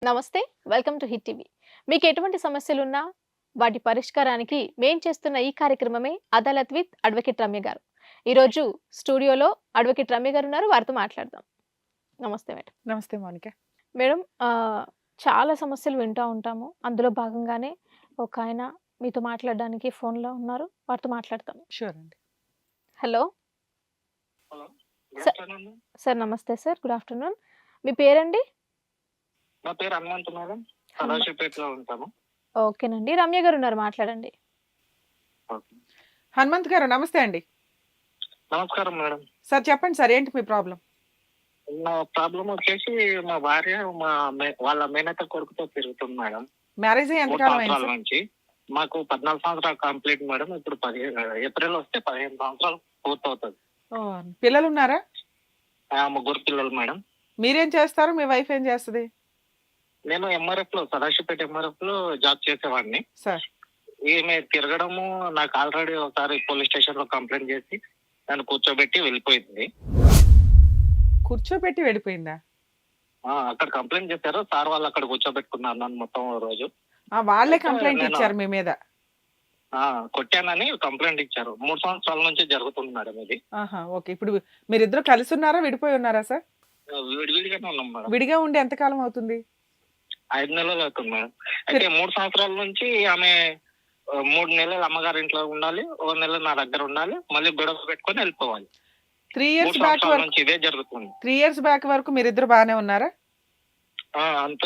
నమస్తే. Welcome to hit TV. మీకు ఎటువంటి సమస్యలున్నా వాటి పరిష్కారానికి మేం చేస్తున్న ఈ కార్యక్రమమే అదాలత్ విత్ అడ్వకేట్ రమ్య గారు. ఈరోజు స్టూడియోలో అడ్వకేట్ రమ్య గారు ఉన్నారు. వారితో మాట్లాడదాం. నమస్తే మేడం. నమస్తే మౌనిక. మేడం, చాలా సమస్యలు వింటూ ఉంటాము. అందులో భాగంగానే ఒక ఆయన మీతో మాట్లాడడానికి ఫోన్లో ఉన్నారు. వారితో మాట్లాడతాం. షూర్ అండి. Hello hello, good sir. Afternoon. Sir నమస్తే సార్. Good afternoon. మీ పేరండి? నా పేరు హనుమంత్ మేడం. సదాశివపేటలో ఉంటాము. ఓకేనండి. రమ్య గారు ఉన్నారు, మాట్లాడండి. ఓకే. హనుమంత్ గారు నమస్తే అండి. నమస్కారం మేడం. సార్ చెప్పండి సార్, ఏంటి మీ ప్రాబ్లం? నా ప్రాబ్లం వచ్చేసి మా భార్య వాళ్ళ మేనత్త కొడుకుతో తిరుగుతుంది మేడం. మ్యారేజ్ అయ్యి 3 ఎంతకాలం అయింది సంవత్సరాల సార్? నుంచి. మాకు 14 సంవత్సరాలు కంప్లీట్ మేడం. ఇప్పుడు ఏప్రిల్ వస్తే 15 సంవత్సరాలు పూర్తవుతుంది. ఓ, పిల్లలు ఉన్నారా? 3 పిల్లలు మేడం. మీరేం చేస్తారు, మీ వైఫ్ ఏం చేస్తుంది? నేను సదాశివపేట ఎంఆర్ఎఫ్ లో జాబ్ చేసేవాడిని. సార్ ఈమె తిరగడము, నాకు ఆల్రెడీ ఒకసారి పోలీస్ స్టేషన్ లో కంప్లైంట్ చేసి నన్ను కూర్చోబెట్టి వెళ్ళిపోయింది. కూర్చోబెట్టి వెళ్ళిపోయిందా? అక్కడ కంప్లైంట్ చేశారు సార్, వాళ్ళు అక్కడ కూర్చోబెట్టుకున్నారు నన్ను మొత్తం రోజు. వాళ్ళే అయితే కంప్లైంట్ నేను ఇచ్చారు మీ మీద? కొట్టానని కంప్లైంట్ ఇచ్చారు. 3 సంవత్సరాల నుంచి జరుగుతుంది మేడం ఇది. ఆహా, ఓకే. ఇప్పుడు మీరిద్దరు కలిసి ఉన్నారా, విడిపోయి ఉన్నారా సార్? విడివిడిగానే ఉన్నాం మేడం. విడిగా ఉండి ఎంతకాలం అవుతుంది? 5 నెలలు అవుతుంది మేడం. అయితే 3 సంవత్సరాల నుంచి ఆమె 3 నెలలు అమ్మగారి ఇంట్లో ఉండాలి, ఓ నెల నా దగ్గర ఉండాలి, మళ్ళీ గొడవ పెట్టుకొని వెళ్ళిపోవాలి. 3 3 ఇయర్స్ బ్యాక్ సంవత్సరాల వరకు నుంచి ఇదే జరుగుతుంది. 3 ఇయర్స్ బ్యాక్ వరకు మీరిద్దరు బాగానే ఉన్నారా? అంత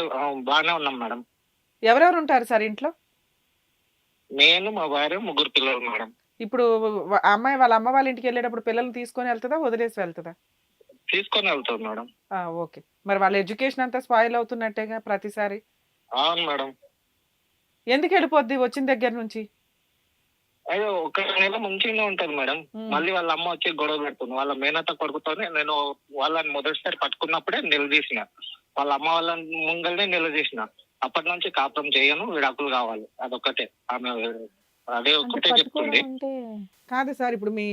బాగానే ఉన్నాం మేడం. ఎవరెవరు ఉంటారు సార్ ఇంట్లో? నేను, మా భార్య, 3 పిల్లలు మేడం. ఇప్పుడు అమ్మాయి వాళ్ళ అమ్మ వాళ్ళ ఇంటికి వెళ్ళేటప్పుడు పిల్లల్ని తీసుకొని వెళ్తుందా, వదిలేసి వెళ్తుందా? తీసుకొని వెళ్తాం మేడం. ఓకే. మరి వాళ్ళ ఎడ్యుకేషన్ అంతా స్పాయిల్ అవుతున్నట్టేగా ప్రతిసారి? అవును మేడం. ఎందుకు వెళ్ళిపోద్ది వచ్చిన దగ్గర నుంచి? అయ్యో, 1 నెల మంచిగానే ఉంటది మేడం. మళ్ళీ వాళ్ళ అమ్మ వచ్చి గొడవ పెడుతుంది. వాళ్ళ మేనత్త కొడుకుతోనే నేను వాళ్ళని మొదటిసారి పట్టుకున్నప్పుడే నిలదీసిన, వాళ్ళ అమ్మ వాళ్ళ ముంగల్నే నిలదీసిన. అప్పటి నుంచి కాపురం చేయను, విడాకులు కావాలి, అదొక్కటే ఆమె, అదే ఒక్కటే చెప్తుంది. కాదు సార్, ఇప్పుడు మీ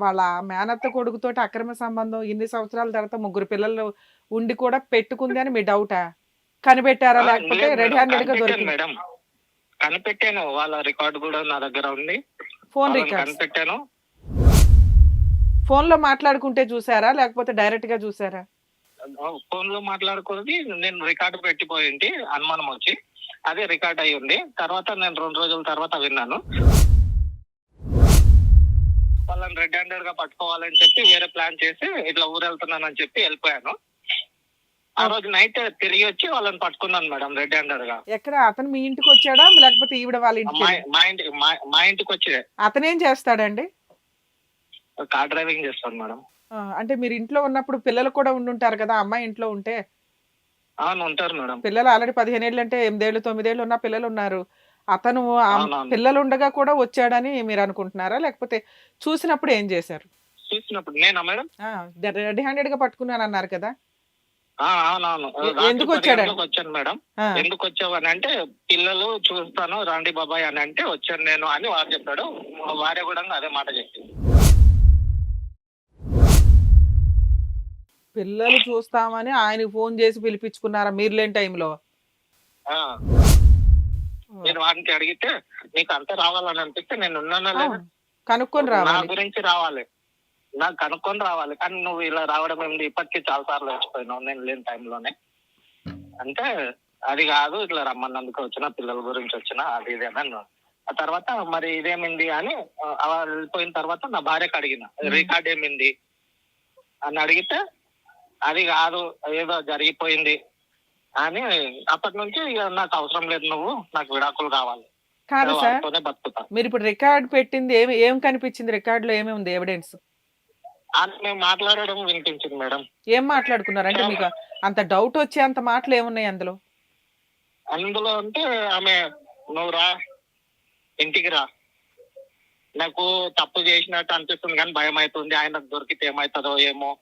వాళ్ళ మేనత్త కొడుకుతోటి అక్రమ సంబంధం ఇన్ని సంవత్సరాల తర్వాత 3 పిల్లలు ఉండి కూడా పెట్టుకుంది అని మీ డౌటా? కనిపెట్టారా, లేకపోతే లేదు రెడ్ మేడం, హ్యాండెడ్ గా కనిపెట్టాను దొరికింది? మేడం. కనిపెట్టాను, వాళ్ళ రికార్డు కూడా నా దగ్గర ఉంది. ఫోన్ వాళ్ళని రికార్డ్స్ కనిపెట్టాను. ఫోన్ లో మాట్లాడుకుంటే చూసారా, లేకపోతే డైరెక్ట్ గా చూసారా? ఫోన్ లో మాట్లాడుకున్నది నేను రికార్డు పెట్టిపోయింది, అనుమానం వచ్చి అదే రికార్డ్ అయి ఉంది. తర్వాత నేను 2 రోజుల తర్వాత విన్నాను. వాళ్ళని రెడ్ హ్యాండెడ్ గా పట్టుకోవాలని చెప్పి వేరే ప్లాన్ చేసి ఇట్లా ఊరెళ్తున్నానని చెప్పి వెళ్ళిపోయాను. ఆ రోజు నైట్ తిరిగి వచ్చి వాళ్ళని పట్టుకున్నాను మేడం, రెడ్ హ్యాండెడ్ గా. ఎక్కడ? అతను మీ ఇంటికి వచ్చాడా, లేకపోతే ఈవిడ వాళ్ళ ఇంటికి వెళ్ళి- మా ఇంటికి వచ్చి అతనేం చేస్తాడండి? కార్ డ్రైవింగ్ చేస్తాను మేడం. అంటే మీరు ఇంట్లో ఉన్నప్పుడు పిల్లలు కూడా ఉండుంటారు కదా, అమ్మాయి ఇంట్లో ఉంటే? అవును, ఉంటారు మేడం. పిల్లలు ఆల్రెడీ 15 ఏళ్ళు అంటే 8 ఏళ్ళు 9 ఏళ్ళు ఉన్న పిల్లలు ఉన్నారు. అతను అవునవును. పిల్లలు ఉండగా కూడా వచ్చాడని మీరు అనుకుంటున్నారా, లేకపోతే చూసినప్పుడు ఏం చేశారు? చూసినప్పుడు నేనా మేడం? రెడ్ హ్యాండెడ్ గా పట్టుకున్నాను అన్నారు కదా. అవునవును. ఎందుకు వచ్చాడు? వచ్చాను మేడం. ఎందుకు వచ్చావని అంటే, పిల్లలు చూస్తాను రాండి బాబాయ్ అని అంటే వచ్చాను నేను అని వాడు చెప్పాడు. మా భార్య కూడా అదే మాట చెప్పింది. పిల్లలు చూస్తామని ఆయన ఫోన్ చేసి పిలిపించుకున్నారా మీరు లేని టైంలో? నేను వాడికి అడిగితే, నీకు అంతా రావాలని అనిపిస్తే నేను ఉన్నానా లేదా, కనుక్కొని నా రావాలి. గురించి రావాలి, నాకు కనుక్కొని రావాలి, కానీ నువ్వు ఇలా రావడం ఏంటి, ఇప్పటికీ చాలా సార్లు వచ్చిపోయినావు నేను లేని టైంలోనే అంటే, అది కాదు ఇట్లా రమ్మన్నందుకు వచ్చిన, పిల్లల గురించి వచ్చిన, అది ఇది అని అన్నాను. ఆ తర్వాత మరి ఇదేమింది అని వెళ్ళిపోయిన తర్వాత నా భార్యకు అడిగిన, రికార్డ్ ఏమింది అని అడిగితే, అది కాదు ఏదో జరిగిపోయింది అని. అప్పటి నుంచి ఇక నాకు అవసరం లేదు నువ్వు, నాకు విడాకులు కావాలి, కాదు సార్, వాళ్ళతోనే బతుకుతా. మీరు ఇప్పుడు రికార్డ్ పెట్టింది ఏం కనిపించింది? రికార్డ్ లో ఏమేమి ఉంది ఎవిడెన్స్? అని మేము మాట్లాడడం వినిపించింది మేడం. ఏం మాట్లాడుకున్నారు అంటే మీకు అంత డౌట్ వచ్చే అంత మాటలు ఏమున్నాయి అందులో? అందులో అంటే ఆమె, నువ్వు రా ఇంటికి రా, నాకు తప్పు చేసినట్టు అనిపిస్తుంది కానీ భయం అవుతుంది, ఆయనకు దొరికితే ఏమవుతుందో ఏమో,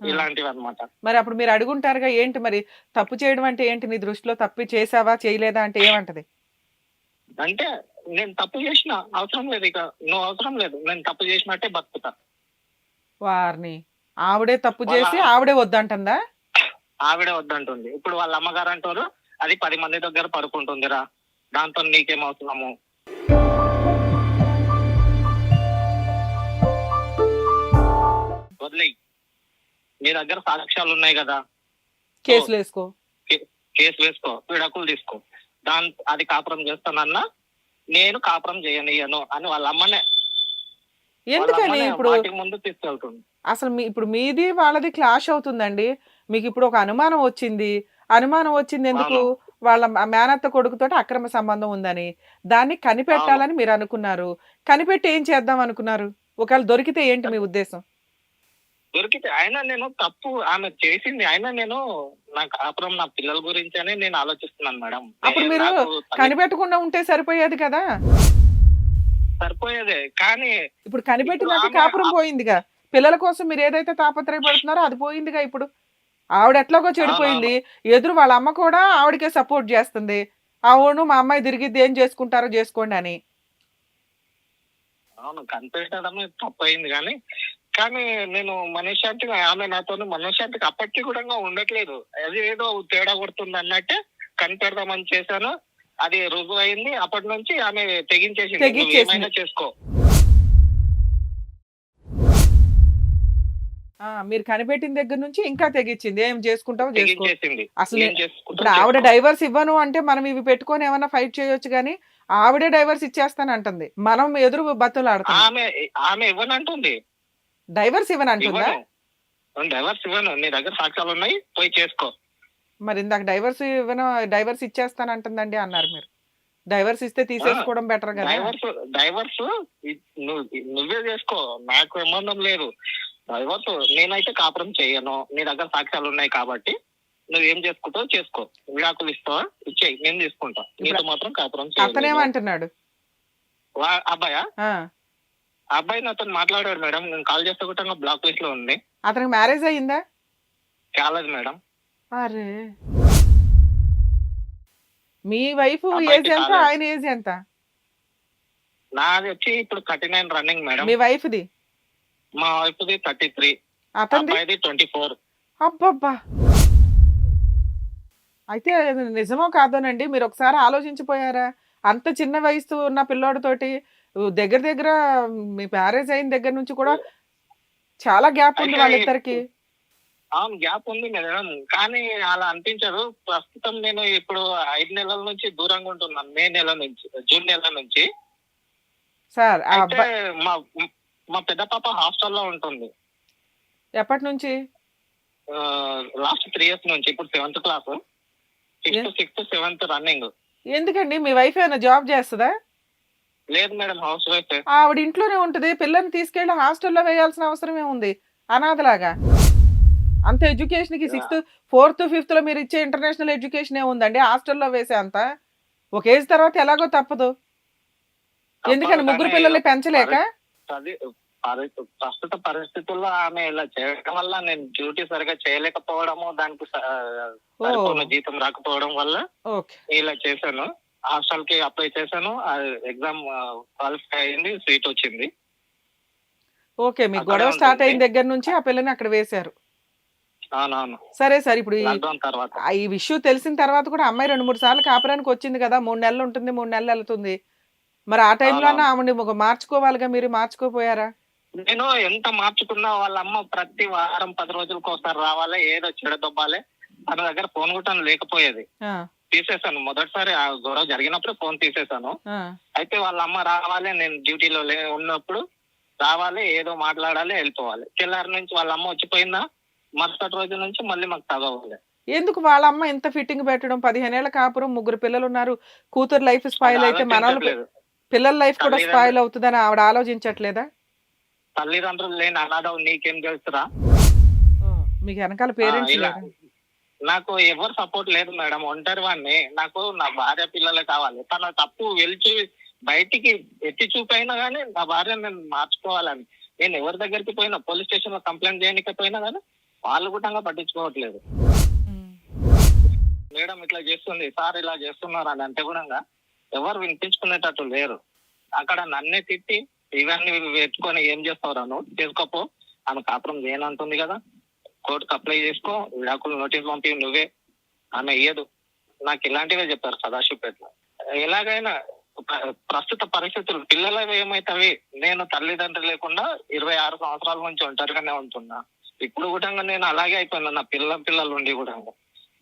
ఇలాంటివి అనమాట. మరి అప్పుడు మీరు అడుగుంటారుగా, ఏంటి మరి తప్పు చేయడం అంటే ఏంటి, నీ దృష్టిలో తప్పు చేసావా చేయలేదా అంటే ఏమంటది? అంటే నేను తప్పు చేసిన అవసరం లేదు, ఇక నువ్వు అవసరం లేదు, నేను తప్పు చేసినట్టే బతుకుతా. వారిని ఆవిడే తప్పు చేసి ఆవిడే వద్దంటుందా? ఆవిడ వద్దంటుంది. ఇప్పుడు వాళ్ళ అమ్మగారు అంటారు అది 10 మంది దగ్గర పడుకుంటుందిరా, దాంతో నీకేం అవసరము, వదిలేయి, నీ దగ్గర సాక్ష్యాలు ఉన్నాయి కదా, కేసులు వేసుకో. కేసు వేసుకో, విడాకులు తీసుకో, అది కాపురం చేస్తానన్నా నేను కాపురం చేయనియను అని వాళ్ళ అమ్మనే ఎందుకని ఇప్పుడు వాటి ముందు తీసుకెళ్తుంది. అసలు ఇప్పుడు మీది వాళ్ళది క్లాష్ అవుతుందండి. మీకు ఇప్పుడు ఒక అనుమానం వచ్చింది. అనుమానం వచ్చింది ఎందుకు? అవును. వాళ్ళ మేనత్త కొడుకుతోటి అక్రమ సంబంధం ఉందని. దాన్ని కనిపెట్టాలని మీరు అనుకున్నారు. కనిపెట్టి ఏం చేద్దాం అనుకున్నారు? ఒకవేళ దొరికితే ఏంటి మీ ఉద్దేశం? దొరికితే అయినా నేను తప్పు ఆమె చేసింది, అయినా నేను నా కాపురం నా పిల్లల గురించి అని నేను ఆలోచిస్తున్నాను మేడం. అప్పుడు మీరు కనిపెట్టకుండా ఉంటే సరిపోయేది కదా. సరిపోయేదే, కానీ ఇప్పుడు కనిపెట్టినాక ఇప్పుడు ఆమె కాపురం పోయిందిగా. పిల్లల కోసం మీరు ఏదైతే తాపత్రయపడుతున్నారో అది పోయిందిగా. ఇప్పుడు ఆవిడ ఎట్లాగో చెడిపోయింది. ఎదురు వాళ్ళ అమ్మ కూడా ఆవిడకే సపోర్ట్ చేస్తుంది. అవును మా అమ్మాయి తిరిగిద్ది, ఏం చేసుకుంటారో చేసుకోండి అని. అవును, కనిపెట్టడమే తప్పయింది. కానీ నేను మనశ్శాంతిగా, ఆమె నాతో మనశ్శాంతికి అప్పటికి కూడా ఉండట్లేదు. అది ఏదో తేడా కొడుతుంది అన్నట్టే కనిపెడదామని చేశాను. అది రుజువు అయింది. అప్పటి నుంచి ఆమె తెగించేసింది, నువ్వు ఏమైనా చేసుకో. మీరు కనిపెట్టిన దగ్గర నుంచి ఇంకా తెగించింది. ఏం చేసుకుంటావో చేసుకో. తెగించేసింది. అసలు ఏం చేసుకుంటావో ఇప్పుడు ఆవిడ చేసుకో. డైవర్స్ ఇవ్వను అంటే మనం ఇవి పెట్టుకొని ఏమన్నా ఫైట్ చేయొచ్చు కానీ ఆవిడే డైవర్స్ ఇచ్చేస్తానంటుంది. మనం ఎదురు బతులాడుతాం. ఆమె ఇవ్వనంటుంది. డైవర్స్ ఇవ్వనంటుందా? ఇవ్వను, డైవర్స్ ఇవ్వను, నీ దగ్గర సాక్ష్యాలు ఉన్నాయి, పోయి చేసుకో. మరి ఇందాక డైవర్స్ ఇవ్వను, డైవర్స్ ఇచ్చేస్తానంటుందండి అన్నారు మీరు. డైవర్స్ ఇస్తే తీసేసుకోవడం బెటర్ కదా. డైవర్స్ నువ్వే చేసుకో, నాకు సంబంధం లేదు. డైవర్స్ నేనైతే కాపురం చేయను, నీ దగ్గర సాక్ష్యాలు ఉన్నాయి కాబట్టి నువ్వేం చేసుకుంటావు చేసుకో. విడాకులు ఇస్తావా ఇచ్చేయి, నేను తీసుకుంటా, నీతో మాత్రం కాపురం చేయను. అతనేమంటున్నాడు? అబ్బాయా? అబ్బాయి నాతో మాట్లాడాడు మేడం. నేను కాల్ చేస్తే కూడా బ్లాక్ లిస్ట్ లో ఉంది. అతనికి మ్యారేజ్ అయ్యిందా? కాలేదు మేడం. అరే, మీ వైఫ్ ఏజ్ ఎంత, ఆయన ఏజ్ ఎంత? నాది వచ్చి ఇప్పుడు 39 running madam. Me wife the? మా వైఫ్ ది 33, అబ్బాయిది 24. అబ్బబ్బా, అయితే నిజమో కాదోనండి, మీరు ఒకసారి ఆలోచించిపోయారా? అంత చిన్న వయసు ఉన్న పిల్లోడితోటి దగ్గర దగ్గర మీ మ్యారేజ్ అయిన దగ్గర నుంచి కూడా చాలా గ్యాప్ ఉంది వాళ్ళిద్దరికి. అవును, గ్యాప్ ఉంది మేడం, కానీ అలా అనిపించదు. ప్రస్తుతం నేను ఇప్పుడు 5 నెలల నుంచి దూరంగా ఉంటున్నాను. మే నెల నుంచి, జూన్ నెల నుంచి. సార్ మా పెద్ద పాప హాస్టల్లో ఉంటుంది. ఎప్పటి నుంచి? లాస్ట్ 3 years నుంచి. ఇప్పుడు 7th class, 5th, 6th, 7th running. ఎందుకండి మీ వైఫ్ ఏమైనా జాబ్ చేస్తుందా? లేదు మేడం, హౌస్ వైఫ్. ఆవిడ ఇంట్లోనే ఉంటుంది. పిల్లల్ని తీసుకెళ్లి హాస్టల్లో వేయాల్సిన అవసరం ఏముంది అనాథలాగా? అంత ఎడ్యుకేషన్ కి 6th, 4th, 5th లో మీరు ఇచ్చే ఇంటర్నేషనల్ ఎడ్యుకేషన్ ఏముందండి హాస్టల్లో వేసే అంత? ఒక ఏజ్ తర్వాత ఎలాగో తప్పదు. ఎందుకని ముగ్గురు పిల్లల్ని పెంచలేక? ప్రస్తుత పరిస్థితుల్లో ఆమె ఇలా చేయడం వల్ల నేను డ్యూటీ సరిగా చేయలేకపోవడము, దానికి జీతం రాకపోవడం వల్ల ఇలా చేశాను. హాస్టల్ కి అప్లై చేశాను, ఎగ్జామ్ క్వాలిఫై అయింది, సీట్ వచ్చింది. ఓకే, మీ గొడవ స్టార్ట్ అయిన దగ్గర నుంచి ఆ పిల్లని అక్కడ వేశారు. అవునవును. సరే సార్, ఇప్పుడు తర్వాత ఈ విషయం తెలిసిన తర్వాత కూడా అమ్మాయి 2-3 సార్లు కాపురానికి వచ్చింది కదా. 3 నెలలు ఉంటుంది, 3 నెలలు వెళ్తుంది. మరి ఆ టైంలో ఆవిడ మార్చుకోవాలిగా, మీరు మార్చుకోపోయారా? నేను ఎంత మార్చుకున్నా వాళ్ళ అమ్మ ప్రతి వారం 10 రోజులకు ఒకసారి రావాలి, ఏదో చెడదొబ్బాలి. తన దగ్గర ఫోన్ కూడా లేకపోయేది. తీసేసాను. మొదటిసారి ఆ గొడవ జరిగినప్పుడు ఫోన్ తీసేసాను. అయితే వాళ్ళ అమ్మ రావాలి, నేను డ్యూటీలో ఉన్నప్పుడు రావాలి, ఏదో మాట్లాడాలి, వెళ్ళిపోవాలి. తెల్లారి నుంచి వాళ్ళ అమ్మ వచ్చిపోయిందా, మరుసటి రోజు నుంచి మళ్ళీ మాకు తగవాలి. ఎందుకు వాళ్ళ అమ్మ ఎంత ఫిట్టింగ్ పెట్టడం? 15 ఏళ్ల కాపురం, 3 పిల్లలు ఉన్నారు. కూతురు లైఫ్ స్పాయిల్ అయితే మన పిల్లల లైఫ్ కూడా స్పాయిల్ అవుతుందని ఆవిడ ఆలోచించట్లేదా? తల్లిదండ్రులు లేని అనాథ నీకేం తెలుసురా? మీకు వెనకాల పేరెంట్స్ నాకు ఎవరు సపోర్ట్ లేదు మేడం, ఒంటరి వాడిని. నాకు నా భార్య పిల్లలే కావాలి. తన తప్పు వెలిచి బయటికి ఎత్తి చూపైనా గానీ నా భార్య నేను మార్చుకోవాలని, నేను ఎవరి దగ్గరికి పోయినా, పోలీస్ స్టేషన్ లో కంప్లైంట్ చేయడానికి పోయినా గానీ వాళ్ళు కూడా పట్టించుకోవట్లేదు. మేడం ఇట్లా చేస్తుంది, సార్ ఇలా చేస్తున్నారు అని అంటే కూడా ఎవరు వినిపించుకునేటట్టు లేరు. అక్కడ నన్నే తిట్టి ఇవన్నీ పెట్టుకొని ఏం చేస్తావురా నువ్వు, చేసుకోపో, ఆమె కాపురం చేయనంటుంది కదా, కోర్టుకు అప్లై చేసుకో, విడాకులు నోటీస్ పంపి నువ్వే, ఆమె ఇయ్యదు. నాకు ఇలాంటివే చెప్పారు సదాశివపేటలో. ఎలాగైనా ప్రస్తుత పరిస్థితులు పిల్లలు ఏమైతావి, నేను తల్లిదండ్రులు లేకుండా 26 సంవత్సరాల నుంచి ఒంటరిగానే ఉంటున్నా. ఇప్పుడు కూడా నేను అలాగే అయిపోయినా, నా పిల్లలు ఉండి కూడా.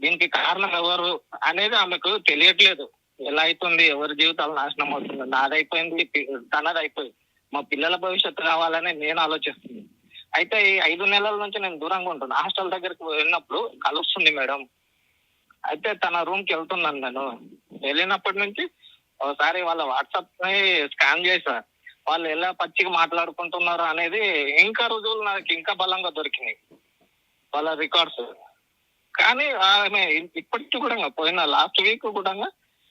దీనికి కారణం ఎవరు అనేది ఆమెకు తెలియట్లేదు. ఎలా అవుతుంది, ఎవరి జీవితాలు నాశనం అవుతుంది, నాదైపోయింది, తనది అయిపోయింది. మా పిల్లల భవిష్యత్తు కావాలని నేను ఆలోచిస్తున్నాను. అయితే ఈ 5 నెలల నుంచి నేను దూరంగా ఉంటున్నా. హాస్టల్ దగ్గరికి వెళ్ళినప్పుడు కలుస్తుంది మేడం. అయితే తన రూమ్ కి వెళ్తున్నాను. నేను వెళ్ళినప్పటి నుంచి ఒకసారి వాళ్ళ వాట్సాప్ ని స్కాన్ చేశా. వాళ్ళు ఎలా పచ్చిగా మాట్లాడుకుంటున్నారు అనేది ఇంకా రుజువులు నాకు ఇంకా బలంగా దొరికినాయి, వాళ్ళ రికార్డ్స్. కానీ ఆమె ఇప్పటికీ కూడా పోయిన లాస్ట్ వీక్ కూడా,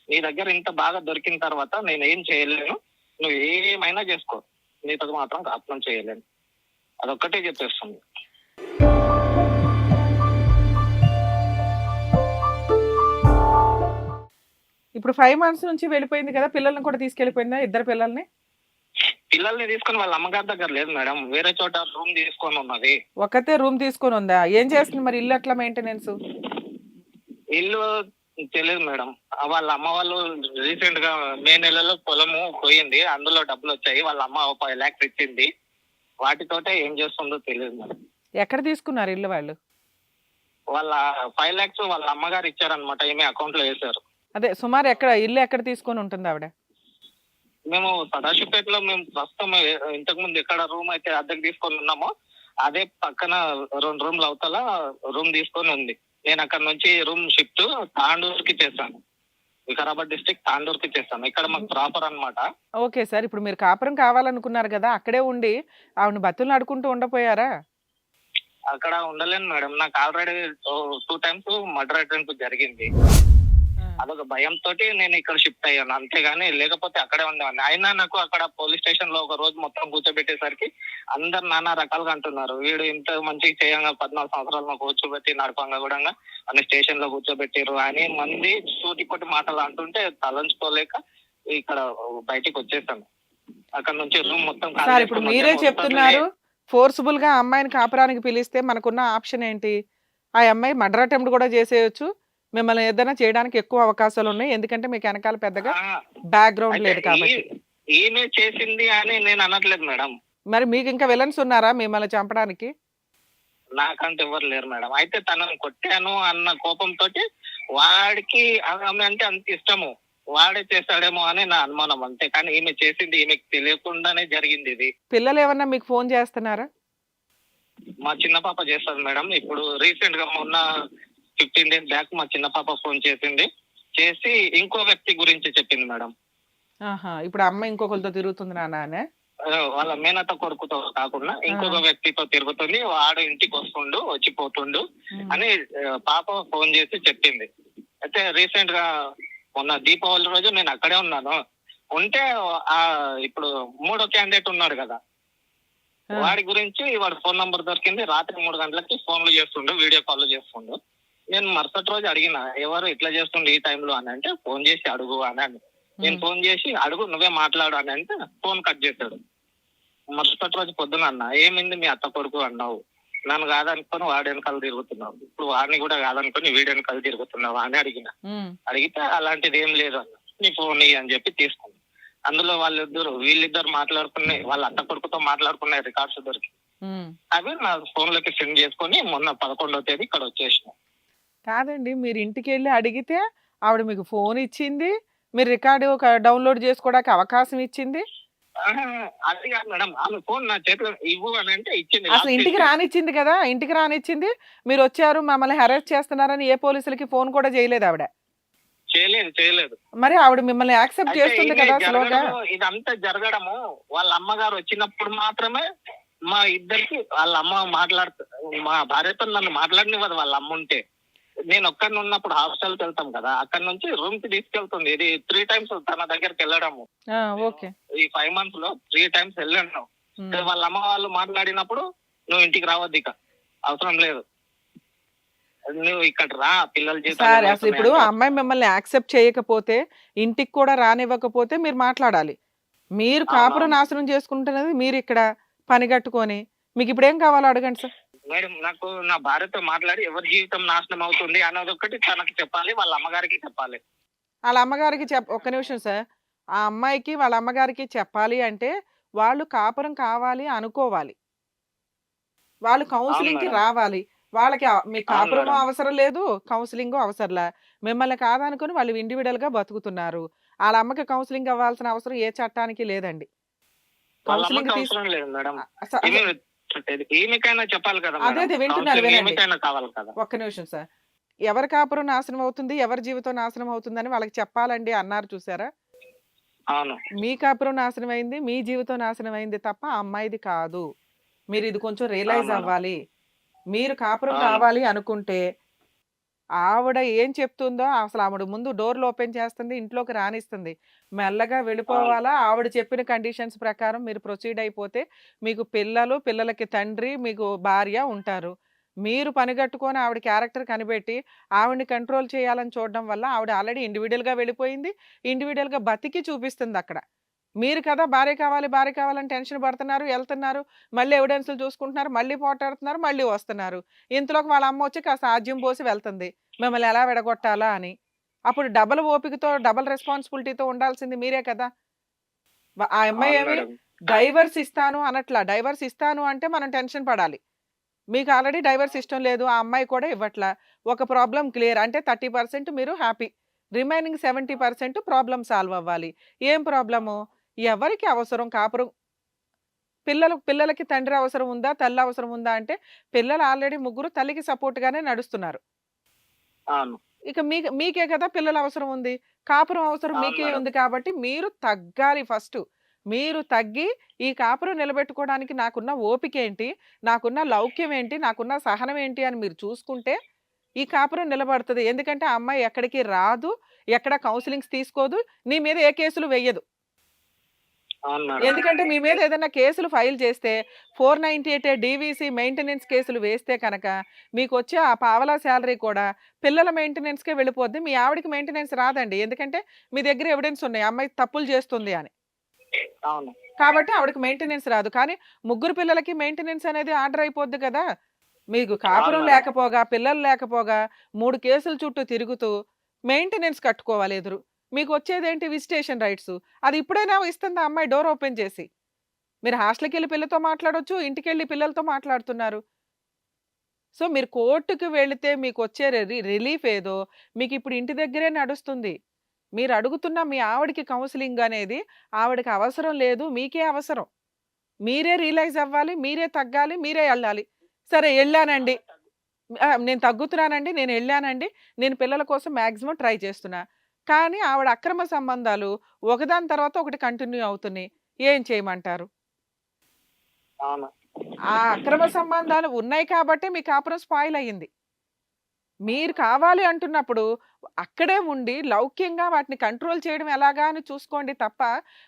నీ దగ్గర ఇంత బాగా దొరికిన తర్వాత నేను ఏం చేయలేను, నువ్వు ఏమైనా చేసుకో, నీతో మాత్రం కాపురం చేయలేను, అదొక్కటే చెప్పేస్తుంది. ఇప్పుడు 5 months నుంచి వెళ్ళిపోయింది కదా, పిల్లల్ని కూడా తీసుకెళ్ళిపోయిందా, ఇద్దరు పిల్లల్ని? పిల్లల్ని తీసుకొని వాళ్ళ అమ్మగారి దగ్గర లేదు మేడం, వేరే చోట రూమ్ తీసుకొని ఉన్నది. ఒకతే రూమ్ తీసుకొని ఉందా? ఏం చేస్తుంది మరి, ఇల్లు ఎట్లా మెయింటెనెన్స్? ఇల్లు తెలియదు మేడం. వాళ్ళ అమ్మ వాళ్ళు రీసెంట్ గా మే నెలలో పొలము పోయింది, అందులో డబ్బులు వచ్చాయి. వాళ్ళ అమ్మ 5 lakhs ఇచ్చింది, వాటితోటే ఏం చేస్తుందో తెలియదు మేడం. ఎక్కడ తీసుకున్నారు ఇల్లు వాళ్ళు? వాళ్ళ 5 lakhs వాళ్ళ అమ్మగారు ఇచ్చారనమాట, ఈమె అకౌంట్ లో వేశారు. అదే సుమారు ఎక్కడ ఇల్లు ఎక్కడ తీసుకొని ఉంటుంది ఆవిడ? మేము సదాశివపేటలో మేము ప్రస్తుతం ఇంతకు ముందు ఎక్కడ రూమ్ అయితే అద్దెకు తీసుకొని ఉన్నామో అదే పక్కన 2 రూమ్లు అవతల రూమ్ తీసుకొని ఉంది. నేను అక్కడ నుంచి రూమ్ షిఫ్ట్ తాండూరుకి చేశాను, వికారాబాద్ డిస్ట్రిక్ట్ తాండూరుకి చేశాను. ఇక్కడ మాకు ప్రాపర్ అన్నమాట. ఓకే సార్, ఇప్పుడు మీరు కాపురం కావాలనుకున్నారు కదా, అక్కడే ఉండి ఆవిడ బతులు ఆడుకుంటూ ఉండపోయారా? అక్కడ ఉండలేను మేడం, నాకు ఆల్రెడీ 2 times మర్డర్ అటెంప్ట్ జరిగింది. అదొక భయంతో నేను ఇక్కడ షిఫ్ట్ అయ్యాను, అంతేగాని లేకపోతే అక్కడే ఉండేవాడిని. అయినా నాకు అక్కడ పోలీస్ స్టేషన్ లో ఒక రోజు మొత్తం కూర్చోబెట్టేసరికి అందరు నానా రకాలుగా అంటున్నారు, వీడు ఇంత మంచిగా చేయంగా 14 సంవత్సరాలు కూర్చోబెట్టి నడపంగా కూడా అన్ని స్టేషన్ లో కూర్చోబెట్టారు అని మంది సూటిపోటి మాటలు అంటుంటే తలంచుకోలేక ఇక్కడ బయటికి వచ్చేసాను. అక్కడ నుంచి రూమ్ మొత్తం సార్ ఇప్పుడు మీరే చెప్తున్నారు ఫోర్స్ఫుల్ గా అమ్మాయిని కాపురానికి పిలిస్తే మనకున్న ఆప్షన్ ఏంటి? ఆ అమ్మాయి మర్డర్ అటెంప్ట్ కూడా చేసేయచ్చు, మిమ్మల్ని ఏదైనా చేయడానికి ఎక్కువ అవకాశాలు ఉన్నాయి, ఎందుకంటే మీకు వెనకాల పెద్దగా బ్యాక్గ్రౌండ్ లేదు కాబట్టి. ఈమె చేసింది అని నేను అనట్లేదు మేడం. మరి మీకు ఇంకా విలన్స్ ఉన్నారా మిమ్మల్ని చంపడానికి? నాకంటే ఎవరు లేరు మేడం. అయితే తనని కొట్టాను అన్న కోపంతో వాడికి ఆమె అంటే అంత ఇష్టము, వాడే చేస్తాడేమో అని నా అనుమానం, అంతే. కానీ ఈమె చేసింది ఈమెకి తెలియకుండానే జరిగింది ఇది. పిల్లలు ఏమన్నా మీకు ఫోన్ చేస్తున్నారా? మా చిన్న పాప చేస్తుంది మేడం. ఇప్పుడు రీసెంట్ గా మొన్న 15 days బ్యాక్ మా చిన్న పాప ఫోన్ చేసి ఇంకో వ్యక్తి గురించి చెప్పింది మేడం. ఇప్పుడు అమ్మ ఇంకొకరితో తిరుగుతుంది నాన్న? వాళ్ళ మేనత కొడుకుతో కాకుండా ఇంకొక వ్యక్తితో తిరుగుతుంది, వాడు ఇంటికి వచ్చిపోతుండు అని పాప ఫోన్ చేసి చెప్పింది. అయితే రీసెంట్ గా మొన్న దీపావళి రోజు నేను అక్కడే ఉన్నాను. ఉంటే ఇప్పుడు 3వ క్యాండిడేట్ ఉన్నాడు కదా, వాడి గురించి వాడి ఫోన్ నంబర్ దొరికింది. రాత్రి 3 గంటలకి ఫోన్లు చేస్తుండు, వీడియో కాల్ చేస్తుండు. నేను మరుసటి రోజు అడిగిన, ఎవరు ఇట్లా చేస్తుండే ఈ టైంలో అని అంటే, ఫోన్ చేసి అడుగు అని. నేను ఫోన్ చేసి అడుగు, నువ్వే మాట్లాడు అని అంటే ఫోన్ కట్ చేశాడు. మరుసటి రోజు పొద్దున అన్న, ఏమైంది మీ అత్త కొడుకు అన్నావు, నన్ను కాదనుకొని వాడి వెనకాల తిరుగుతున్నావు, ఇప్పుడు వాడిని కూడా కాదనుకొని వీడి వెనకాల తిరుగుతున్నావు అని అడిగితే అలాంటిది ఏం లేదు అన్న, నీ ఫోన్ అని చెప్పి తీసుకున్నాను. అందులో వీళ్ళిద్దరు మాట్లాడుకునే, వాళ్ళ అత్త కొడుకుతో మాట్లాడుకునే రికార్డ్స్ దొరికి అవి నా ఫోన్ లోకి సెండ్ చేసుకొని మొన్న 11వ తేదీ ఇక్కడ వచ్చేసిన. కాదండి, మీరు ఇంటికి వెళ్ళి అడిగితే ఆవిడ మీకు ఫోన్ ఇచ్చింది, మీరు రికార్డు డౌన్లోడ్ చేసుకోవడానికి అవకాశం ఇచ్చింది. అది కాదు మేడం, ఆమె ఫోన్ నా చేతిలో ఇవ్వు అని అంటే ఇచ్చింది. అసలు ఇంటికి రానిచ్చింది కదా, ఇంటికి రానిచ్చింది. మీరు వచ్చారు మమ్మల్ని హెరాస్ చేస్తున్నారని ఏ పోలీసులకి ఫోన్ కూడా చేయలేదు ఆవిడ? చేయలేదు. మరి ఆవిడ మిమ్మల్ని యాక్సెప్ట్ చేస్తుంది కదా స్లోగా. ఇదంతా జరగడము వాళ్ళ అమ్మగారు వచ్చినప్పుడు మాత్రమే మా ఇద్దరికి వాళ్ళ అమ్మ మా భార్యతో నన్ను మాట్లాడనివ్వదు. వాళ్ళ అమ్మ ఉంటే నేను ఒక్కడిని ఉన్నప్పుడు హాస్టల్కి వెళ్తాం కదా, అక్కడ నుంచి రూమ్ కి తీసుకెళ్తుంది. ఇది 3 times తన దగ్గరికి వెళ్ళడము. ఈ 5 months లో 3 times వెళ్ళాను. వాళ్ళ అమ్మ వాళ్ళు మాట్లాడినప్పుడు, నువ్వు ఇంటికి రావద్దు, ఇక అవసరం లేదు, నువ్వు ఇక్కడ రా, పిల్లలు సార్ అసలు ఇప్పుడు అమ్మాయి మిమ్మల్ని యాక్సెప్ట్ చేయకపోతే, ఇంటికి కూడా రానివ్వకపోతే మీరు మాట్లాడాలి. మీరు కాపురం నాశనం చేసుకుంటున్నది మీరు ఇక్కడ పని కట్టుకొని, మీకు ఇప్పుడు ఏం కావాలో అడగండి సార్. మేడం నాకు నా భార్యతో మాట్లాడి ఎవరి జీవితం నాశనం అవుతుంది అన్నది ఒకటి తనకు చెప్పాలి, వాళ్ళ అమ్మగారికి చెప్పాలి. వాళ్ళ అమ్మగారికి ఒక్క నిమిషం సార్. ఆ అమ్మాయికి వాళ్ళ అమ్మగారికి చెప్పాలి అంటే, వాళ్ళు కాపురం కావాలి అనుకోవాలి. వాళ్ళు అవును కౌన్సెలింగ్‌కి మేడం. రావాలి. వాళ్ళకి మీకు అవును కాపురము మేడం. అవసరం లేదు, కౌన్సెలింగు అవసరంలా. మిమ్మల్ని కాదనుకుని వాళ్ళు ఇండివిడ్యుయల్‌గా బతుకుతున్నారు. ఆళ్ళ అమ్మకి కౌన్సెలింగ్ అవ్వాల్సిన అవసరం ఏ చట్టానికి లేదండి. వాళ్ళ కౌన్సెలింగ్ అమ్మకి తీస్ అవసరం లేదు మేడం. అ అస అస ఈమె ఈమెకైనా చెప్పాలి కదా అదే మేడం. అదే వింటున్నారు కౌన్సిలింగ్ వినండి. ఈమెకైనా కావాలి కదా. ఒక్క నిమిషం సార్. ఎవరి కాపురం నాశనం అవుతుంది, ఎవరి జీవితం నాశనం అవుతుందని వాళ్ళకి చెప్పాలండి అన్నారు చూసారా? అవును. మీ కాపురం నాశనమైంది, మీ జీవితం నాశనమైంది తప్ప ఆ అమ్మాయిది కాదు. మీరిది కొంచెం అవును రియలైజ్ మేడం. అవ్వాలి. మీరు కాపురం అవును. కావాలి అనుకుంటే, ఆవిడ ఏం చెప్తుందో అసలు ఆవిడ ముందు డోర్‌లు ఓపెన్ చేస్తుంది, ఇంట్లోకి రానిస్తుంది. మెల్లగా అవును. వెళ్ళిపోవాలా, ఆవిడ చెప్పిన కండిషన్స్ ప్రకారం మీరు ప్రొసీడ్ అయిపోతే, మీకు పిల్లలు, పిల్లలకి తండ్రి, మీకు భార్య ఉంటారు. మీరు పనిగట్టుకొని ఆవిడ క్యారెక్టర్ కనిపెట్టి, ఆవిడని కంట్రోల్ చేయాలని చూడడం వల్ల ఆవిడ ఆల్రెడీ ఇండివిడ్యుయల్‌గా వెళ్ళిపోయింది. ఇండివిడ్యుయల్‌గా బతికి చూపిస్తుందక్కడ. మీరు కదా భార్య కావాలి, భార్య కావాలని టెన్షన్ పడుతున్నారు, ఎళ్తున్నారు. మళ్ళీ ఎవిడెన్స్‌లు చూసుకుంటున్నారు, మళ్ళీ పోటాడుతున్నారు, మళ్ళీ వస్తున్నారు. ఇంతలోకి వాళ్ళ అమ్మొచ్చి కాస్త ఆజ్యం పోసి వెళ్తుంది. మిమ్మల్ని ఎలా విడగొట్టాలా అని. అప్పుడు డబుల్ ఓపికతో, డబుల్ రెస్పాన్సిబిలిటీతో ఉండాల్సింది మీరే కదా! ఆ అమ్మాయి అవును ఏమి మేడం. డైవర్స్ ఇస్తాను అనట్లా. డైవర్స్ ఇస్తాను అంటే మనం టెన్షన్ పడాలి. మీకు ఆల్రెడీ డైవర్స్ ఇష్టం లేదు. ఆ అమ్మాయి కూడా ఇవ్వట్లా. ఒక ప్రాబ్లమ్ క్లియర్. అంటే 30% మీరు హ్యాపీ. రిమైనింగ్ 70% ప్రాబ్లమ్ సాల్వ్ అవ్వాలి. ఏం ప్రాబ్లము? ఎవరికి అవసరం కాపురం పిల్లలకి తండ్రి అవసరం ఉందా? తల్లి అవసరం ఉందా? అంటే పిల్లలు ఆల్రెడీ ముగ్గురు తల్లికి సపోర్ట్‌గానే నడుస్తున్నారు. అవును. ఇక మీకే కదా పిల్లల అవసరం ఉంది. కాపురం అవసరం అవును మీకే మేడం. ఉంది కాబట్టి మీరు తగ్గాలి ఫస్టు. మీరు తగ్గి ఈ కాపురం నిలబెట్టుకోవడానికి నాకున్న ఓపికేంటి? నాకున్న లౌక్యం ఏంటి? నాకున్న సహనం ఏంటి? అని మీరు చూసుకుంటే ఈ కాపురం నిలబడతది. ఎందుకంటే ఆ అమ్మాయి ఎక్కడికి రాదు. ఎక్కడ కౌన్సెలింగ్స్ తీసుకోదు. నీ మీద ఏ కేసులు వెయ్యదు. అవును మేడం. ఎందుకంటే మీ మీద ఏదైనా కేసులు ఫైల్ చేస్తే 498 డీవీసీ మెయింటెనెన్స్ కేసులు వేస్తే కనుక మీకొచ్చే ఆ పావలా సాలరీ కూడా పిల్లల మెయింటెనెన్స్‌కే వెళ్ళిపోద్ది. మీ ఆవిడకి మెయింటెనెన్స్ రాదండి. ఎందుకంటే మీ దగ్గర ఎవిడెన్స్ ఉన్నాయి. అమ్మాయి తప్పులు చేస్తుంది అని. అవును. కాబట్టి ఆవిడకి మెయింటెనెన్స్ రాదు. కానీ ముగ్గురు పిల్లలకి మెయింటెనెన్స్ అనేది ఆర్డర్ అయిపోద్ది కదా! మీకు అవును కాపురం మేడం. లేకపోగా, పిల్లలు లేకపోగా 3 కేసుల చుట్టూ తిరుగుతూ మెయింటెనెన్స్ కట్టుకోవాలి ఎదురు. మీకొచ్చేదేంటి విజిటేషన్ రైట్సు. అది ఇప్పుడైనా ఇస్తుంది ఆ అమ్మాయి డోర్ ఓపెన్ చేసి. మీరు హాస్టల్‌కెళ్ళి పిల్లతో మాట్లాడొచ్చు. ఇంటికెళ్ళి పిల్లలతో మాట్లాడుతున్నారు. సో, మీరు కోర్ట్‌కి వెళితే మీకొచ్చే రిలీఫ్ ఏదో మీకిప్పుడు ఇంటి దగ్గరే నడుస్తుంది. మీరు అడుగుతున్న మీ ఆవిడకి కౌన్సెలింగ్ అనేది ఆవిడకి అవసరం లేదు. మీకే అవసరం. మీరే రియలైజ్ అవ్వాలి. మీరే తగ్గాలి. మీరే ఎళ్ళాలి. సరే ఎళ్ళానండి. నేను తగ్గుతున్నానండి. నేనెళ్ళానండి. నేను పిల్లల కోసం మాక్సిమం ట్రై చేస్తున్నా. కానీ ఆవిడ అక్రమ సంబంధాలు ఒకదాని తర్వాత ఒకటి కంటిన్యూ అవుతున్నాయి. ఏం చేయమంటారు? అవును. ఆ అక్రమ సంబంధాలు ఉన్నాయి కాబట్టే మీ కాపురం స్పాయిల్ అయ్యింది. మీరు కావాలి అంటున్నప్పుడు అక్కడే ఉండి లౌక్యంగా వాటిని కంట్రోల్ చేయడం ఎలాగా అని చూసుకోండి తప్ప,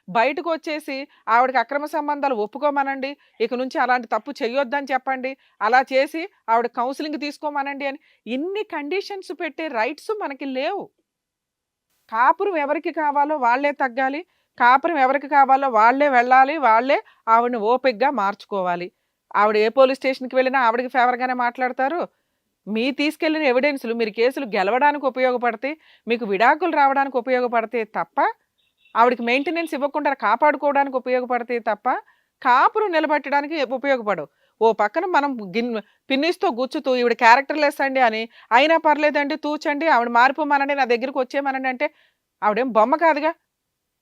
బయటకొచ్చేసి ఆవిడకి అక్రమ సంబంధాలు ఒప్పుకోమనండి. ఇక నుంచి అలాంటి తప్పు చెయ్యొద్దని చెప్పండి. అలా చేసి ఆవిడ కౌన్సెలింగ్ తీసుకోమనండి అని ఇన్ని కండిషన్స్ పెట్టే రైట్స్ మనకి లేవు. కాపురం ఎవరికి కావాలో వాళ్ళే తగ్గాలి. కాపురం ఎవరికి కావాలో వాళ్ళే వెళ్ళాలి. వాళ్ళే ఆవిడని ఓపికగా మార్చుకోవాలి. ఆవిడ ఏ పోలీస్ స్టేషన్‌కి వెళ్ళినా ఆవిడకి ఫేవర్‌గానే మాట్లాడతారు. తీసుకెళ్ళిన ఎవిడెన్స్‌లు మీరు కేసులు గెలవడానికి ఉపయోగపడతాయి. మీకు విడాకులు రావడానికి ఉపయోగపడతాయి తప్ప, ఆవిడకి మెయింటెనెన్స్ ఇవ్వకుండా కాపాడుకోవడానికి ఉపయోగపడతాయి తప్ప, కాపురం నిలబెట్టడానికి ఉపయోగపడవు. ఓ పక్కన మనం పిన్నీస్‌తో గుచ్చుతూ ఈవిడ క్యారెక్టర్‌లెస్ అండి అని, అయినా పర్లేదండి తూచండి, ఆవిడ మారిపోమనండి, నా దగ్గరికి వచ్చేయమనండి అంటే, ఆవిడేం బొమ్మ కాదుగా.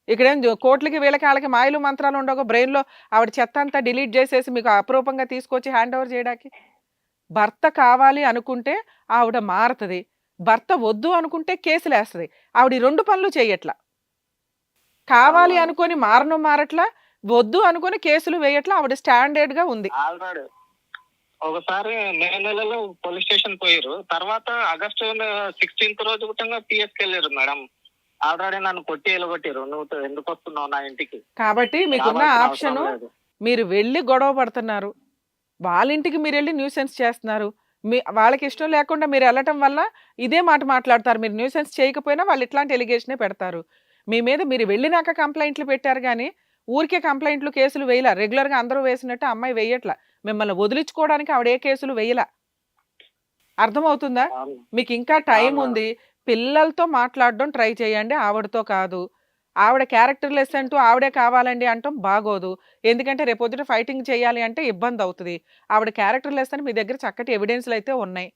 ఇక్కడేం కోట్లకి వీళ్ళకి ఆళ్ళకి మాయలు మంత్రాలు ఉండవుగా బ్రెయిన్‌లో ఆవిడ చెత్తంతా డిలీట్ చేసేసి మీకు అపురూపంగా తీసుకొచ్చి హ్యాండ్ ఓవర్ చేయడానికి. భర్త కావాలి అనుకుంటే ఆవిడ మారతది. భర్త వద్దు అనుకుంటే కేసులేస్తది. ఆవిడ ఈ 2 పనులు చెయ్యట్ల. కావాలి అవును. అనుకోని మారట్లా. వద్దు అనుకోని కేసులు వేయట్లా. ఆవిడ స్టాండర్డ్‌గా ఉంది. ఆల్రెడీ ఒకసారి మే నెలలో పోలీస్ స్టేషన్ పోయిర్రు. తర్వాత ఆగస్టు 16th రోజు గుట్టంగా పిఎస్‌కెళ్ళిర్రు మేడం. ఆల్రెడీ నన్ను కొట్టి ఎలగొట్టిర్రు. నువ్వు ఎందుకొస్తున్నావు నా ఇంటికి? కాబట్టి మీకున్న రావాల్సిన అవసరం ఆప్షను లేదు. మీరు వెళ్లి గొడవ పడుతున్నారు. వాళ్ళింటికి మీరెళ్లి న్యూసెన్స్ చేస్తున్నారు. వాళ్ళకిష్టం లేకుండా మీరెళ్ళటం వల్ల ఇదే మాట మాట్లాడతారు. మీరు న్యూసెన్స్ చేయకపోయినా వాళ్ళు ఇట్లాంటి ఎలిగేషనే పెడతారు. మీ మీద మీరు వెళ్ళినాక కంప్లెయింట్లు పెట్టారు గానీ, ఊరికే కంప్లైంట్లు కేసులు వేయలా, రెగ్యులర్గా అందరూ వేసినట్టు అమ్మాయి వేయట్లా, మిమ్మల్ని వదిలించుకోవడానికి ఆవిడ ఏ కేసులు వేయలా. అర్థమవుతుందా? అవును. మీకు ఇంకా టైం అవును. ఉంది, పిల్లలతో మాట్లాడడం ట్రై చేయండి, ఆవిడతో కాదు. ఆవిడ క్యారెక్టర్ లెస్ అంటూ ఆవిడే కావాలండి అంటాం బాగోదు, ఎందుకంటే రేపొద్దుట ఫైటింగ్ చేయాలి అంటే ఇబ్బంది అవుతుంది. ఆవిడ క్యారెక్టర్ లెస్ అని మీ దగ్గర చక్కటి ఎవిడెన్స్లు అయితే ఉన్నాయి,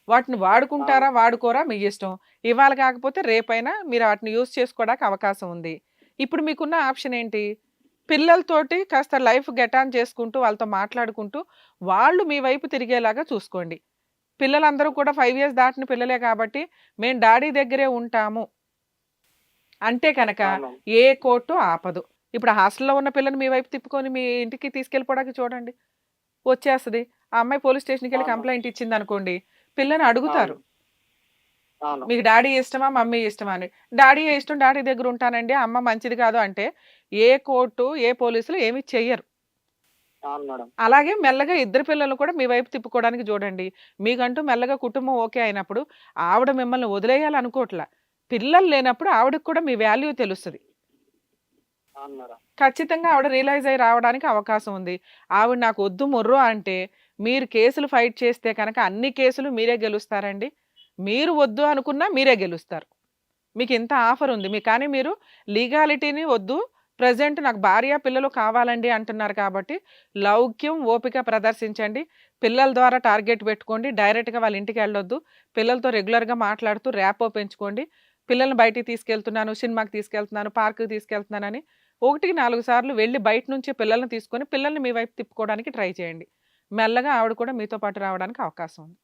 వాటిని వాడుకుంటారా వాడుకోరా మీ ఇష్టం. ఇవాళ కాకపోతే రేపైనా మీరు వాటిని యూజ్ చేసుకోవడానికి అవకాశం ఉంది. ఇప్పుడు మీకున్న ఆప్షన్ ఏంటి? పిల్లలతోటి కాస్త లైఫ్ గెట్ ఆన్ చేసుకుంటూ వాళ్ళతో మాట్లాడుకుంటూ వాళ్ళు మీ వైపు తిరిగేలాగా చూసుకోండి. పిల్లలందరూ కూడా 5 ఇయర్స్ దాటిన పిల్లలే కాబట్టి మేము డాడీ దగ్గరే ఉంటాము అంటే కనుక అవును. ఏ కోర్టు ఆపదు. ఇప్పుడు హాస్టల్లో ఉన్న పిల్లని మీ వైపు తిప్పుకొని మీ ఇంటికి తీసుకెళ్ళిపోవడానికి చూడండి, వచ్చేస్తుంది. ఆ అమ్మాయి పోలీస్ స్టేషన్కి వెళ్ళి అవును. కంప్లైంట్ ఇచ్చింది అనుకోండి, పిల్లని అడుగుతారు, అవును. మీకు డాడీ ఇష్టమా మమ్మీ ఇష్టమా అని. డాడీ ఇష్టం, డాడీ దగ్గర ఉంటానండి, అమ్మ మంచిది కాదు అంటే ఏ కోర్టు ఏ పోలీసులు ఏమీ చెయ్యరు. అవును మేడం. అలాగే మెల్లగా ఇద్దరు పిల్లలు కూడా మీ వైపు తిప్పుకోవడానికి చూడండి. మీకంటూ మెల్లగా కుటుంబం ఓకే అయినప్పుడు ఆవిడ మిమ్మల్ని వదిలేయాలనుకోవట్లా, పిల్లలు లేనప్పుడు ఆవిడకి కూడా మీ వాల్యూ తెలుస్తుంది. అవును మేడం. ఖచ్చితంగా ఆవిడ రియలైజ్ అయ్యి రావడానికి అవకాశం ఉంది. ఆవిడ నాకు వద్దు మొర్రో అంటే మీరు కేసులు ఫైట్ చేస్తే కనుక అన్ని కేసులు మీరే గెలుస్తారండి. మీరు వద్దు అనుకున్నా మీరే గెలుస్తారు. మీకు ఇంత ఆఫర్ ఉంది మీకు, కానీ మీరు లీగాలిటీని వద్దు, ప్రజెంట్ నాకు భార్య పిల్లలు కావాలండి అంటున్నారు కాబట్టి లౌక్యం ఓపిక ప్రదర్శించండి. పిల్లల ద్వారా టార్గెట్ పెట్టుకోండి, డైరెక్ట్గా వాళ్ళ ఇంటికి వెళ్ళొద్దు. పిల్లలతో రెగ్యులర్గా మాట్లాడుతూ ర్యాపో పెంచుకోండి. పిల్లల్ని బయటికి తీసుకెళ్తున్నాను, సినిమాకి తీసుకెళ్తున్నాను, పార్క్కి తీసుకెళ్తున్నానని 1-4 సార్లు వెళ్ళి బయట నుంచి పిల్లల్ని తీసుకొని పిల్లల్ని మీ వైపు తిప్పుకోవడానికి ట్రై చేయండి. మెల్లగా ఆవిడ కూడా మీతో పాటు రావడానికి అవకాశం ఉంది.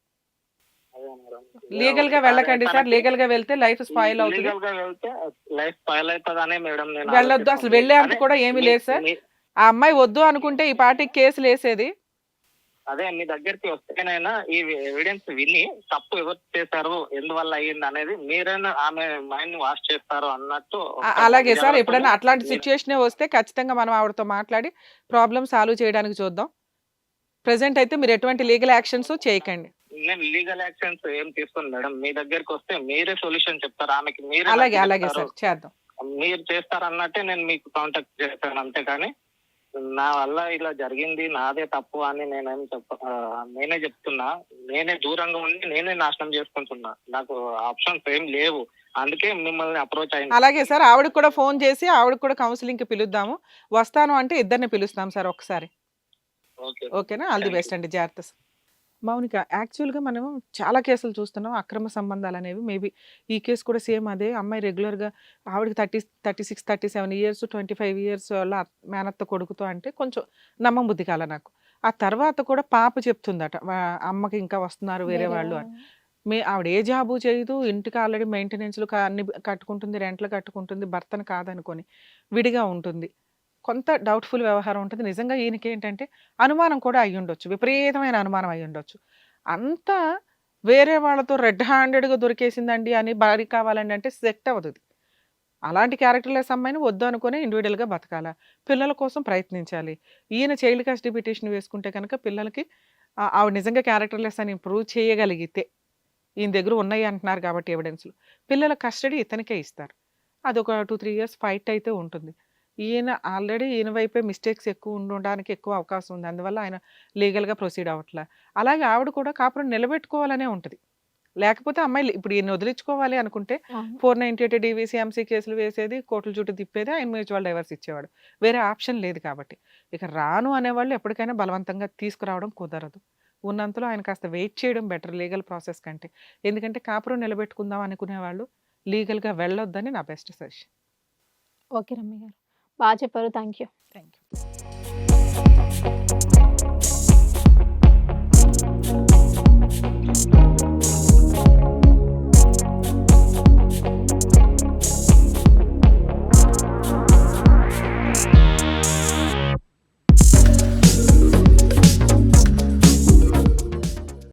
అదే మేడం. లీగల్ గా వెళ్ళకండి సార్, లీగల్ గా వెళ్తే లైఫ్ స్పాయిల్ అవుతుంది. లీగల్ గా వెళ్తే లైఫ్ స్పాయిల్ అవుతుందనే మేడం నేను వెళ్ళొద్దు, అసలు వెళ్ళే అంత కూడా ఏమీ లేదు సార్. ఆ అమ్మాయి వద్దు అనుకుంటే ఈ పార్టీకి కేసులు వేసేది. అదే మీ దగ్గరికి వస్తేనైనా ఈ ఎవిడెన్స్ విని తప్పు ఎవరు చేశారు, ఎందువల్ల అయ్యింది అనేది మీరైనా ఆమె మైండ్ వాష్ చేస్తారు అన్నట్టు. అలాగే సార్, ఎప్పుడైనా అట్లాంటి సిచ్యువేషన్ వస్తే ఖచ్చితంగా మనం ఆవిడతో మాట్లాడి ప్రాబ్లమ్ సాల్వ్ చేయడానికి చూద్దాం. ప్రెసెంట్ అయితే మీరు ఎటువంటి లీగల్ యాక్షన్స్ చేయకండి. నేను లీగల్ యాక్షన్స్ ఏం తీసుకోను మేడం, మీ దగ్గరికి వస్తే మీరే సొల్యూషన్ చెప్తారు, ఆమెకి మీరే అలాగే నచ్చ అలాగే చెప్తారు. సార్, చేద్దాం. మీరు చేస్తారన్నట్టే నేను మీకు కాంటాక్ట్ చేస్తాను, అంతేకాని నా వల్ల ఇలా జరిగింది నాదే తప్పు అని నేనేం నేనే చెప్తున్నా, నేనే దూరంగా ఉండి నేనే నాశనం చేసుకుంటున్నా, నాకు ఆప్షన్స్ ఏం లేవు, అందుకే మిమ్మల్ని అప్రోచ్ అయింది. అలాగే సార్, ఆవిడకి కూడా ఫోన్ చేసి ఆవిడకి కూడా కౌన్సిలింగ్ కి పిలుద్దాము. వస్తాను అంటే ఇద్దరిని పిలుస్తాం సార్ ఒకసారి. ఓకే. ఓకేనా? ఆల్ ది బెస్ట్ అండి, జాగ్రత్త సార్. మౌనిక, యాక్చువల్గా మనం చాలా కేసులు చూస్తున్నాం అక్రమ సంబంధాలు అనేవి. మేబీ ఈ కేసు కూడా సేమ్ అదే. అమ్మాయి రెగ్యులర్గా ఆవిడకి 36, 37 ఇయర్స్, 25 ఇయర్స్ వాళ్ళ మేనత్త కొడుకుతో అంటే కొంచెం నమ్మబుద్ధి కాల నాకు. ఆ తర్వాత కూడా పాప చెప్తుందట అమ్మకి ఇంకా వస్తున్నారు వేరే వాళ్ళు అని. ఆవిడ ఏ జాబు చేయదు, ఇంటికి ఆల్రెడీ మెయింటెనెన్స్లు అన్ని కట్టుకుంటుంది, రెంట్లు కట్టుకుంటుంది, భర్తను కాదనుకొని విడిగా ఉంటుంది. కొంత డౌట్ఫుల్ వ్యవహారం ఉంటుంది. నిజంగా ఈయనకి ఏంటంటే అనుమానం కూడా అయ్యి ఉండొచ్చు, విపరీతమైన అనుమానం అయ్యి ఉండొచ్చు. అంతా వేరే వాళ్ళతో రెడ్ హ్యాండెడ్గా దొరికేసిందండి అని భార్య కావాలండి అంటే సెట్ అవుతుంది. అలాంటి క్యారెక్టర్లెస్ అమ్మాయిని వద్దు అనుకుని ఇండివిజువల్గా బతకాల, పిల్లల కోసం ప్రయత్నించాలి. ఈయన చైల్డ్ కస్టడీ పిటిషన్ వేసుకుంటే కనుక పిల్లలకి ఆవిడ నిజంగా క్యారెక్టర్లెస్ అని ప్రూవ్ చేయగలిగితే, ఈయన దగ్గర ఉన్నాయి అంటున్నారు కాబట్టి ఎవిడెన్స్లు, పిల్లల కస్టడీ ఇతనికే ఇస్తారు. అది ఒక 2-3 ఇయర్స్ ఫైట్ అయితే ఉంటుంది. ఈయన వైపే మిస్టేక్స్ ఎక్కువ ఉండడానికి ఎక్కువ అవకాశం ఉంది, అందువల్ల ఆయన లీగల్గా ప్రొసీడ్ అవ్వట్లే. అలాగే ఆవిడ కూడా కాపురం నిలబెట్టుకోవాలనే ఉంటుంది. లేకపోతే అమ్మాయి ఇప్పుడు ఈయన వదిలించుకోవాలి అనుకుంటే 498 DVC MC కేసులు వేసేది, కోర్టుల చుట్టూ తిప్పేది, ఆయన మ్యూచువల్ డైవర్స్ ఇచ్చేవాడు. వేరే ఆప్షన్ లేదు కాబట్టి. ఇక రాను అనేవాళ్ళు ఎప్పటికైనా బలవంతంగా తీసుకురావడం కుదరదు. ఉన్నంతలో ఆయన కాస్త వెయిట్ చేయడం బెటర్ లీగల్ ప్రాసెస్ కంటే. ఎందుకంటే కాపురం నిలబెట్టుకుందాం అనుకునే వాళ్ళు లీగల్గా వెళ్ళొద్దని నా బెస్ట్ సజెషన్. ఓకే రమ్య గారు, బాగా చెప్పారు. Thank you. Thank you.